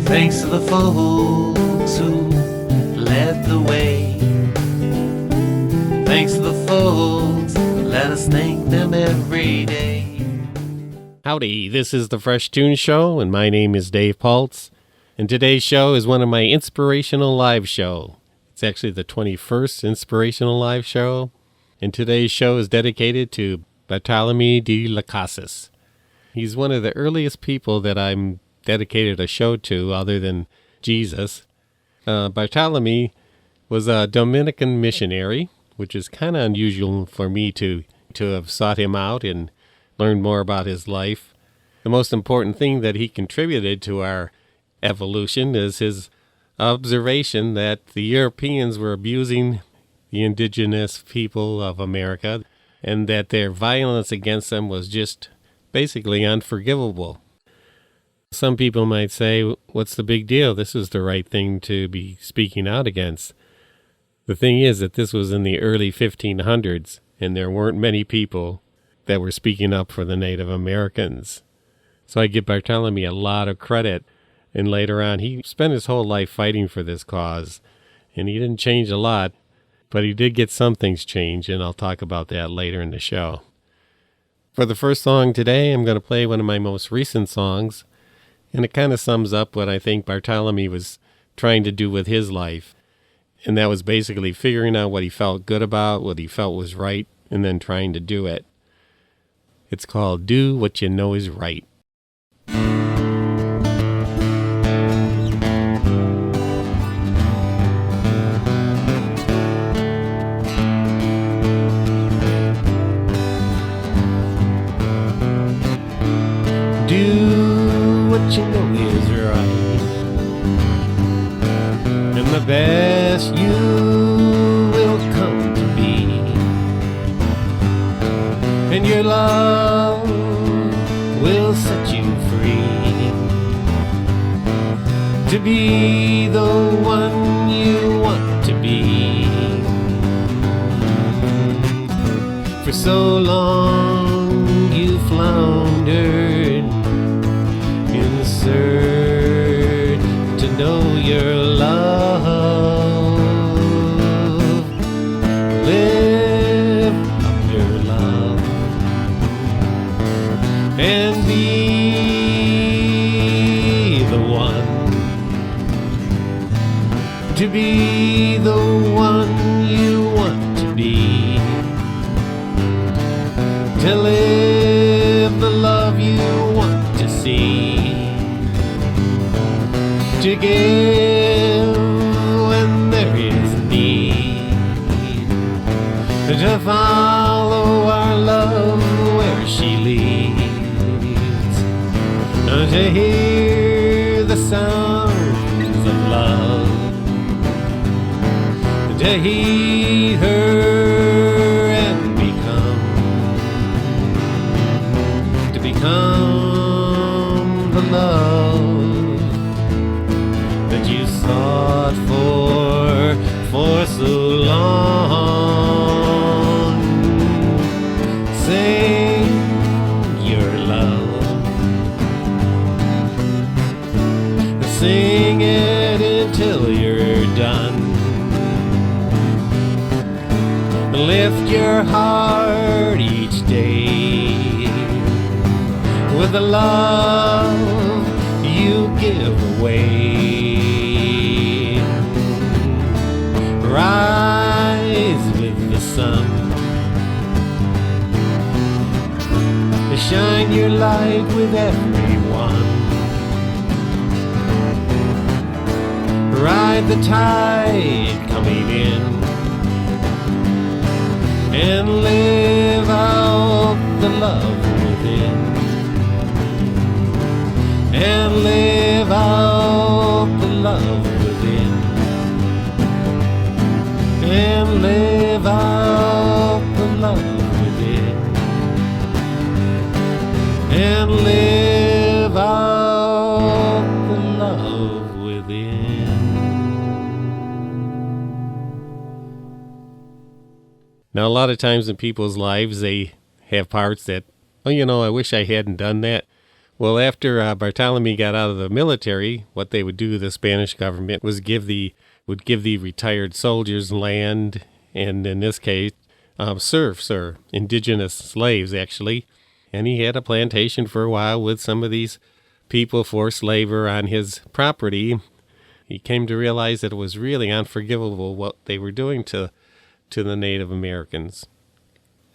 Thanks to the folks who led the way. Thanks to the folks, let us thank them every day. Howdy, this is the Fresh Toones Show, and my name is Dave Paltz. And today's show is one of my Inspirational live show. It's actually the 21st Inspirational live show, and today's show is dedicated to Bartolome de las Casas. He's one of the earliest people that I'm dedicated a show to other than Jesus. Bartolome was a Dominican missionary, which is kind of unusual for me to have sought him out and learned more about his life. The most important thing that he contributed to our evolution is his observation that the Europeans were abusing the indigenous people of America and that their violence against them was just basically unforgivable. Some people might say, what's the big deal? This is the right thing to be speaking out against. The thing is that this was in the early 1500s, and there weren't many people that were speaking up for the Native Americans. So I give Bartolome a lot of credit, and later on he spent his whole life fighting for this cause, and he didn't change a lot, but he did get some things changed, and I'll talk about that later in the show. For the first song today, I'm going to play one of my most recent songs, and it kind of sums up what I think Bartolome was trying to do with his life. And that was basically figuring out what he felt good about, what he felt was right, and then trying to do it. It's called Do What You Know Is Right. Do what you know is right, and the best you will come to be, and your love will set you free to be the one you want to be. For so long you floundered in search to know your love. Live up your love and be the one, to be the one you want to be, to live the love you want to see, to give when there is need, to follow our love where she leads, to hear the sounds of love, to heed her and become the love that you sought for so long. Sing your love, sing it until you're done. Lift your heart each day with the love you give away. Rise with the sun, shine your light with everyone. Ride the tide coming in and live out the love within, and live out the love within, and live out the love within, and live out the love within. Now, a lot of times in people's lives, they have parts that, oh, I wish I hadn't done that. Well, after Bartolome got out of the military, what they would do, the Spanish government, was give the retired soldiers land, and in this case, serfs or indigenous slaves, actually. And he had a plantation for a while with some of these people, forced labor on his property. He came to realize that it was really unforgivable what they were doing to the Native Americans.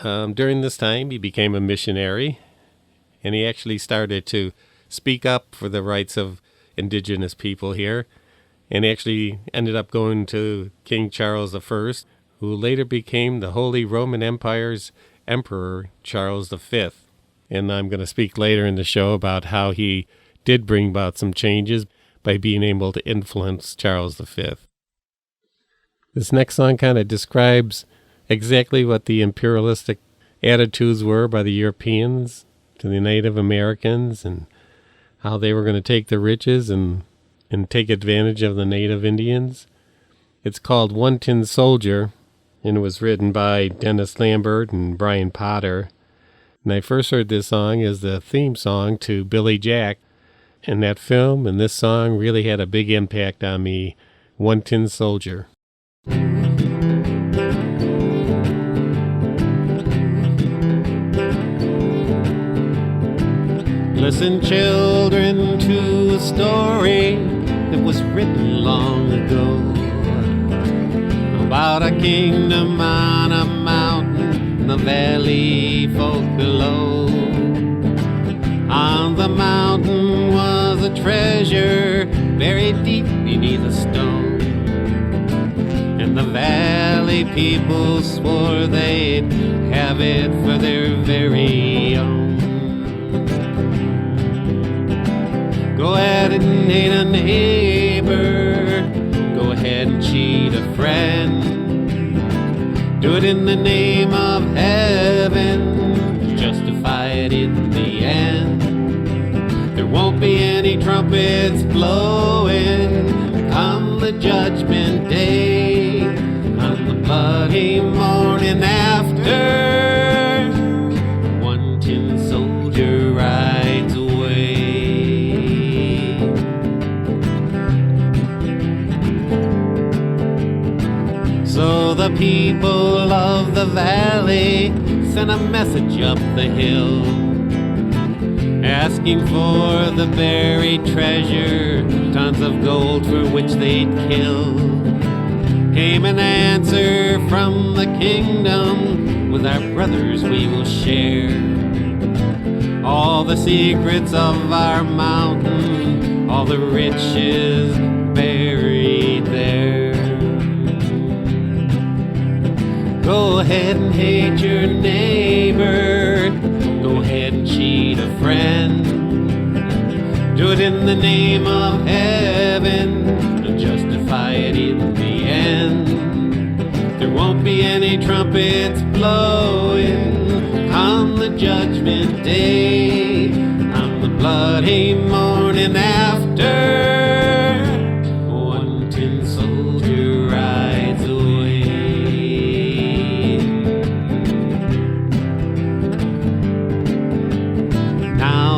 During this time, he became a missionary, and he actually started to speak up for the rights of indigenous people here, and actually ended up going to King Charles I, who later became the Holy Roman Empire's Emperor Charles V. And I'm going to speak later in the show about how he did bring about some changes by being able to influence Charles V. This next song kind of describes exactly what the imperialistic attitudes were by the Europeans to the Native Americans, and how they were going to take the riches and take advantage of the Native Indians. It's called One Tin Soldier, and it was written by Dennis Lambert and Brian Potter. And I first heard this song as the theme song to Billy Jack. And that film and this song really had a big impact on me. One Tin Soldier. Listen, children, to a story that was written long ago, about a kingdom on a mountain, the valley folk below. On the mountain was a treasure buried deep beneath a stone, and the valley people swore they'd have it for their very own. Go ahead and hate a neighbor, go ahead and cheat a friend, do it in the name of heaven, justify it in the end. There won't be any trumpets blowing come the judgment day, on the bloody morning after, one tin soldier rides away. So the people of the valley sent a message up the hill, asking for the buried treasure, tons of gold for which they'd kill. Came an answer from the kingdom, with our brothers we will share all the secrets of our mountain, all the riches buried there. Go ahead and hate your neighbor, go ahead and cheat a friend, do it in the name of heaven, and justify it in the end. There won't be any trumpets blowing on the judgment day, on the bloody morning after, one tin soldier rides away.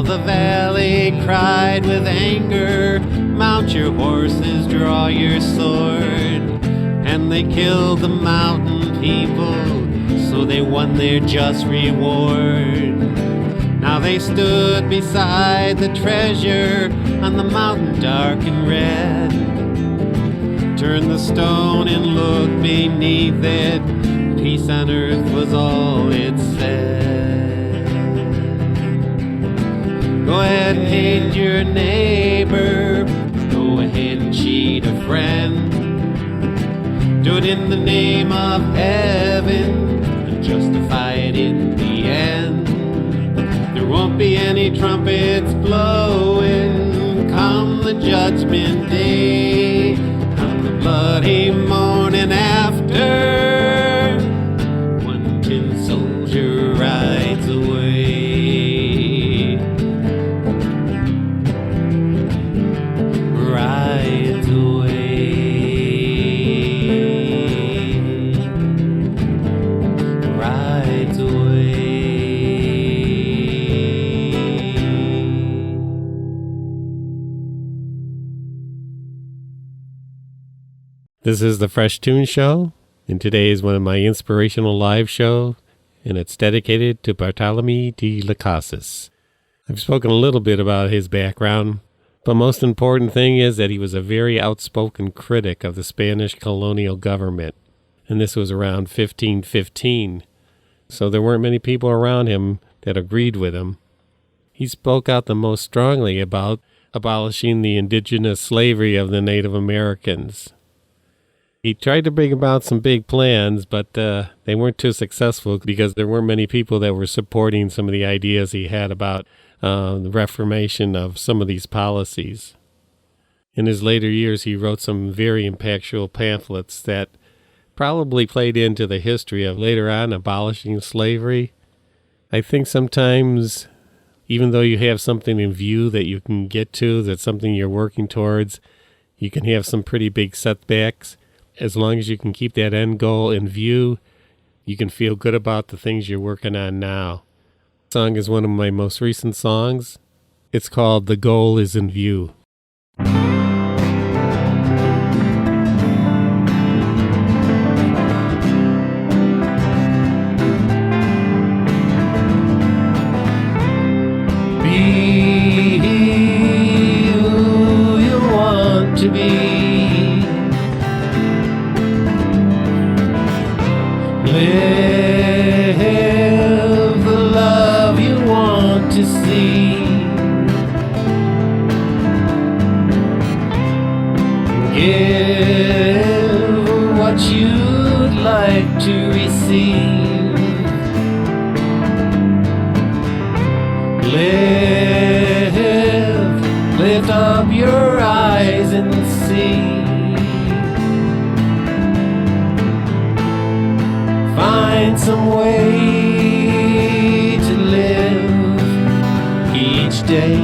The valley cried with anger, mount your horses, draw your sword. And they killed the mountain people, so they won their just reward. Now they stood beside the treasure on the mountain dark and red, turned the stone and looked beneath it, peace on earth was all it said. Go ahead and hate your neighbor, go ahead and cheat a friend, do it in the name of heaven, and justify it in the end. There won't be any trumpets blowing come the judgment day, on the bloody morning after, one tin soldier rides away. Rides away, rides away. This is the Fresh Toones Show, and today is one of my inspirational live shows, and it's dedicated to Bartolome de las Casas. I've spoken a little bit about his background, but most important thing is that he was a very outspoken critic of the Spanish colonial government, and this was around 1515, so there weren't many people around him that agreed with him. He spoke out the most strongly about abolishing the indigenous slavery of the Native Americans. He tried to bring about some big plans, but they weren't too successful because there weren't many people that were supporting some of the ideas he had about the reformation of some of these policies. In his later years, he wrote some very impactful pamphlets that probably played into the history of later on abolishing slavery. I think sometimes, even though you have something in view that you can get to, that's something you're working towards, you can have some pretty big setbacks. As long as you can keep that end goal in view, you can feel good about the things you're working on now. The song is one of my most recent songs. It's called The Goal is in View. Be who you want to be. Live the love you want to see. Give what you'd like to receive. Lift up your eyes and see. Find some way to live each day,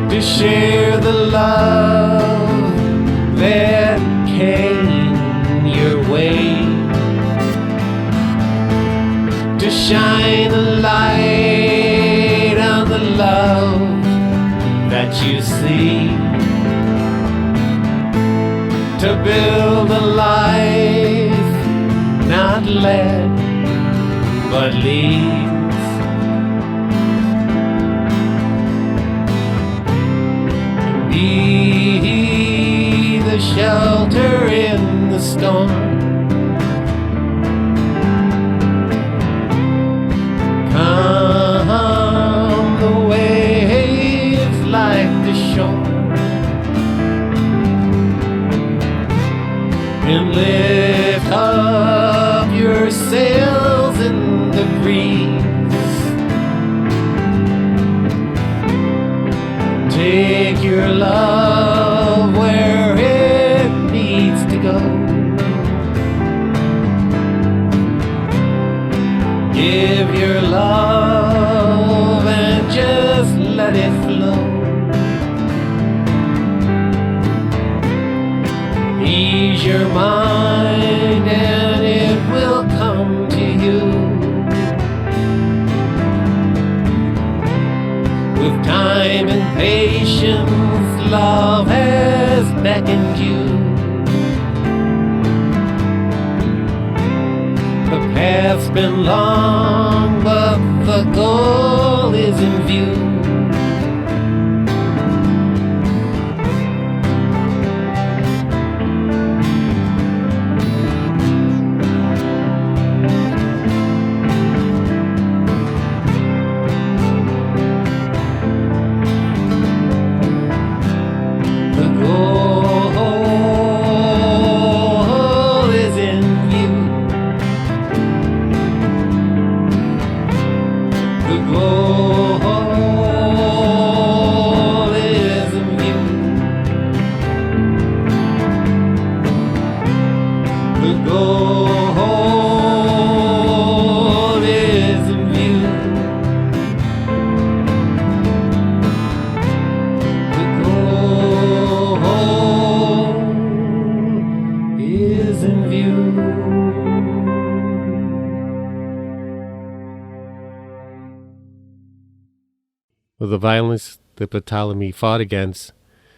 to share the love that came your way, to shine a light on the love that you see, to build a life not led but leads. Be the shelter in the storm. Calm the waves like the shore, and lift up your sails in the breeze. Take your love where it needs to go. Give your love and just let it flow. Ease your mind and it will come to you. With time and patience, love has beckoned you. The path's been long, but the goal is in view. With the violence that Bartolome fought against,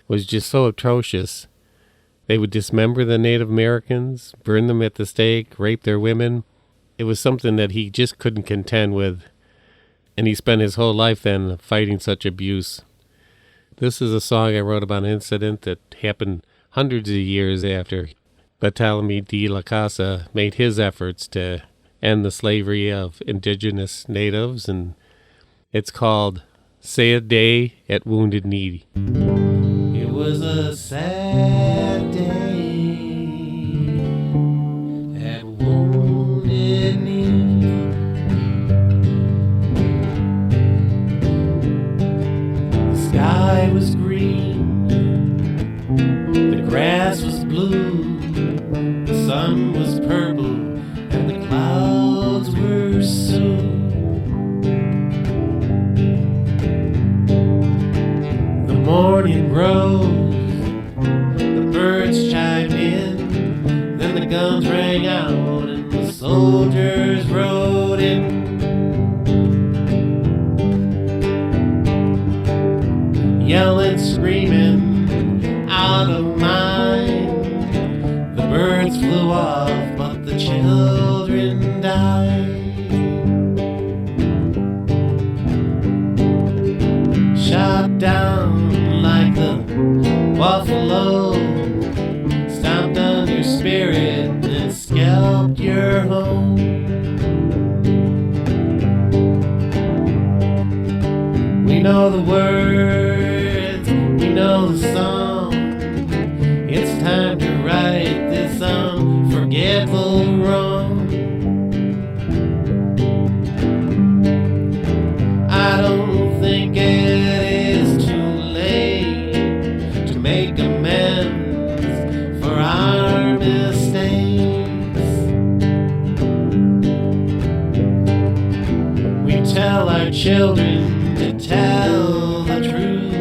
was just so atrocious. They would dismember the Native Americans, burn them at the stake, rape their women. It was something that he just couldn't contend with, and he spent his whole life then fighting such abuse. This is a song I wrote about an incident that happened hundreds of years after Bartolome de la Casa made his efforts to end the slavery of indigenous natives, and it's called Sad Day at Wounded Knee. It was a sad day at Wounded Knee. The sky was green, the grass was blue, the sun was purple, and the clouds were soon. The morning rose, the birds chimed in, then the guns rang out and the soldiers rode in. Yelling, screaming, out of mind. The birds flew off, but the children died. Shot down like the buffalo, stomped on your spirit and scalped your home. We know the words, we know the song. It's time to right this unforgettable wrong. I don't think it is too late to make amends for our mistakes. We tell our children to tell the truth.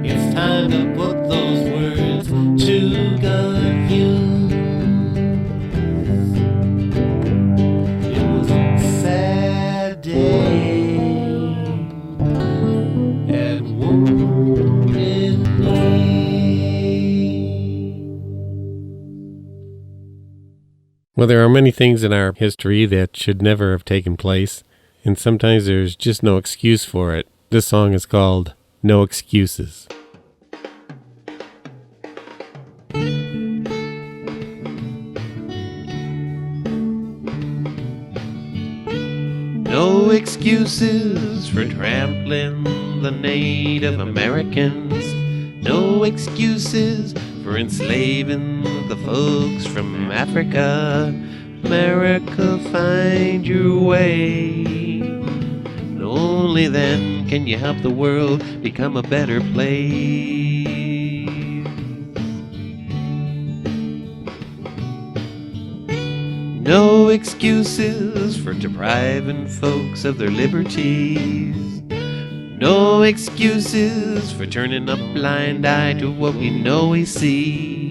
It's time to put those words to good use. It was a sad day at Wounded Knee. Well, there are many things in our history that should never have taken place, and sometimes there's just no excuse for it. This song is called No Excuses. No excuses for trampling the Native Americans. No excuses for enslaving the folks from Africa. America, find your way. And only then can you help the world become a better place. No excuses for depriving folks of their liberties. No excuses for turning a blind eye to what we know we see.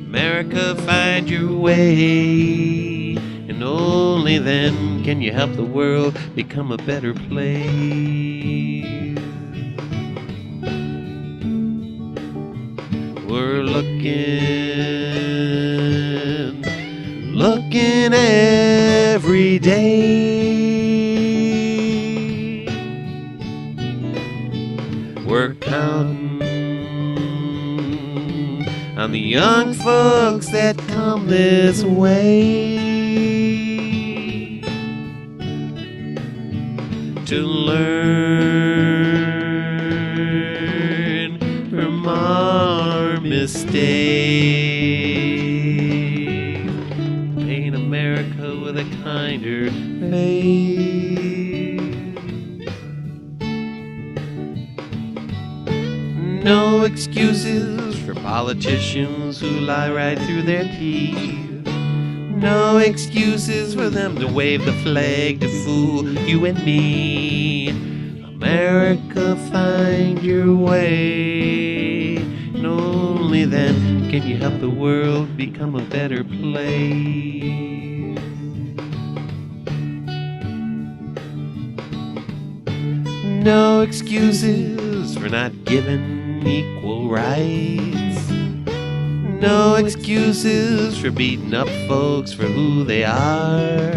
America, find your way, and only then can you help the world become a better place. We're looking every day. We're counting on the young folks that come this way to learn from our mistakes. Paint America with a kinder face. No excuses for politicians who lie right through their teeth. No excuses for them to wave the flag to fool you and me. America, find your way, and only then can you help the world become a better place. No excuses for not giving and equal rights. No excuses for beating up folks for who they are.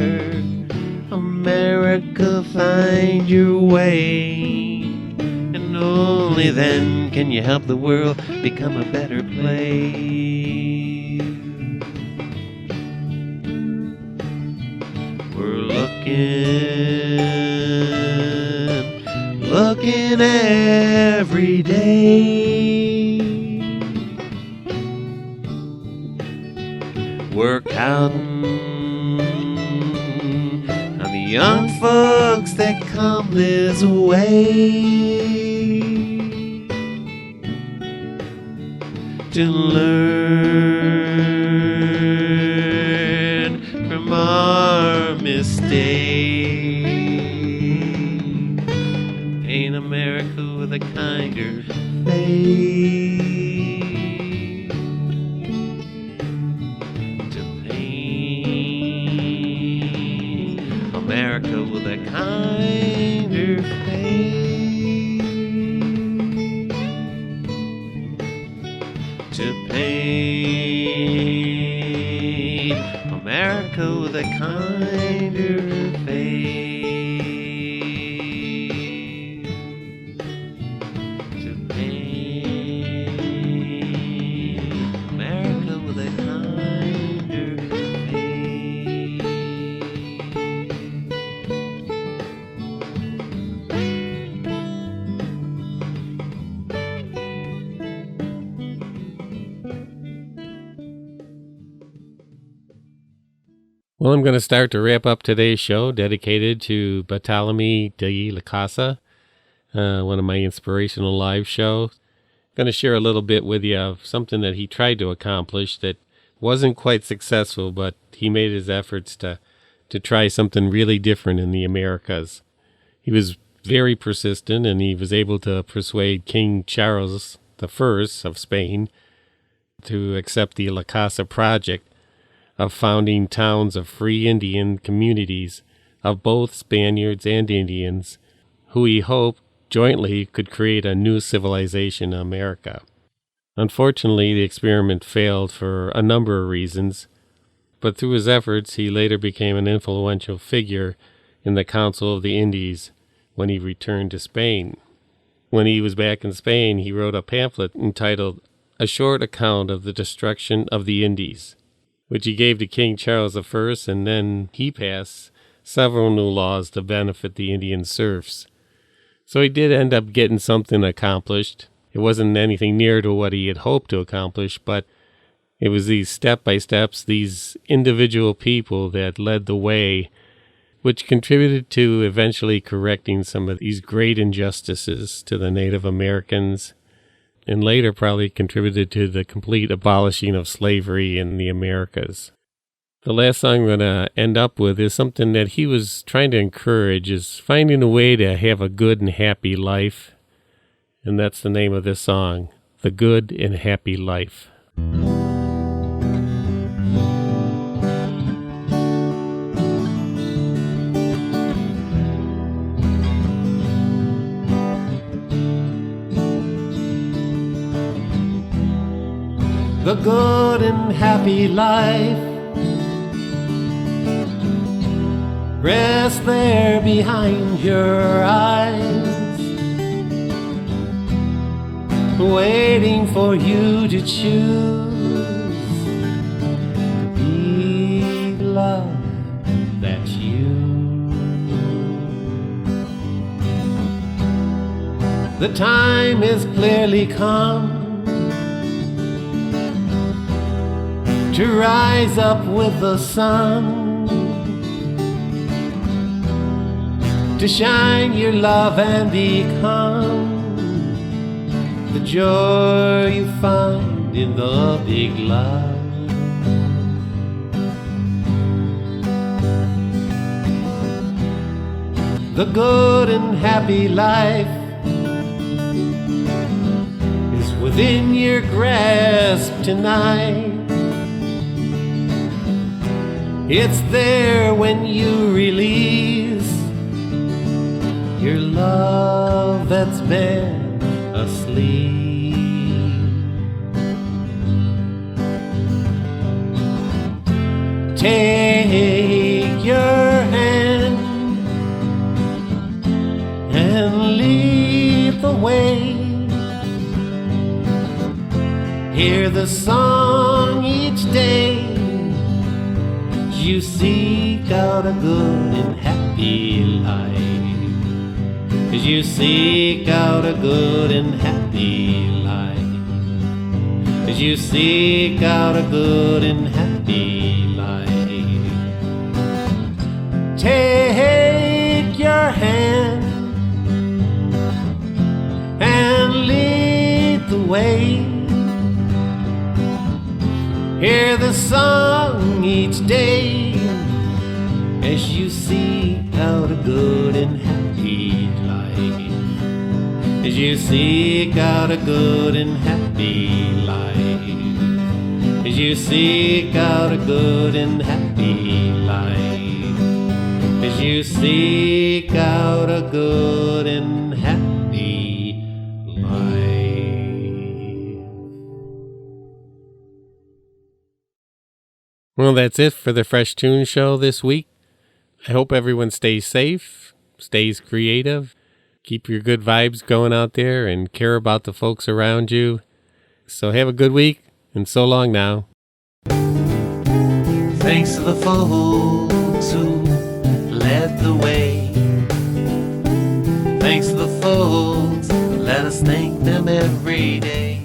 America, find your way, and only then can you help the world become a better place. We're looking every day. We're counting on the young folks that come this way to learn from our mistakes. Paint America with a kinder face. To paint America with a kinder face. To paint America with a kinder face. To paint America with a kinder face. Well, I'm going to start to wrap up today's show dedicated to Bartolome de la Casa, one of my inspirational live shows. Going to share a little bit with you of something that he tried to accomplish that wasn't quite successful, but he made his efforts to try something really different in the Americas. He was very persistent, and he was able to persuade King Charles I of Spain to accept the La Casa project of founding towns of free Indian communities of both Spaniards and Indians, who he hoped jointly could create a new civilization in America. Unfortunately, the experiment failed for a number of reasons, but through his efforts, he later became an influential figure in the Council of the Indies when he returned to Spain. When he was back in Spain, he wrote a pamphlet entitled A Short Account of the Destruction of the Indies, which he gave to King Charles I, and then he passed several new laws to benefit the Indian serfs. So he did end up getting something accomplished. It wasn't anything near to what he had hoped to accomplish, but it was these step-by-steps, these individual people that led the way, which contributed to eventually correcting some of these great injustices to the Native Americans, and later probably contributed to the complete abolishing of slavery in the Americas. The last song I'm going to end up with is something that he was trying to encourage, is finding a way to have a good and happy life. And that's the name of this song, The Good and Happy Life. The good and happy life rest there behind your eyes, waiting for you to choose to be the love that's you. The time is clearly come to rise up with the sun, to shine your love and become the joy you find in the big love. The good and happy life is within your grasp tonight. It's there when you release your love that's been asleep. way. Hear the song each day. You seek out a good and happy life. As you seek out a good and happy life. As you seek out a good and happy life. Take your hand and lead the way. Hear the song each day as you seek out a good and happy life. As you seek out a good and happy life. As you seek out a good and happy life. As you seek out a good and happy life. Well, that's it for the Fresh Tune Show this week. I hope everyone stays safe, stays creative, keep your good vibes going out there, and care about the folks around you. So have a good week, and so long now. Thanks to the folks who led the way. Thanks to the folks, let us thank them every day.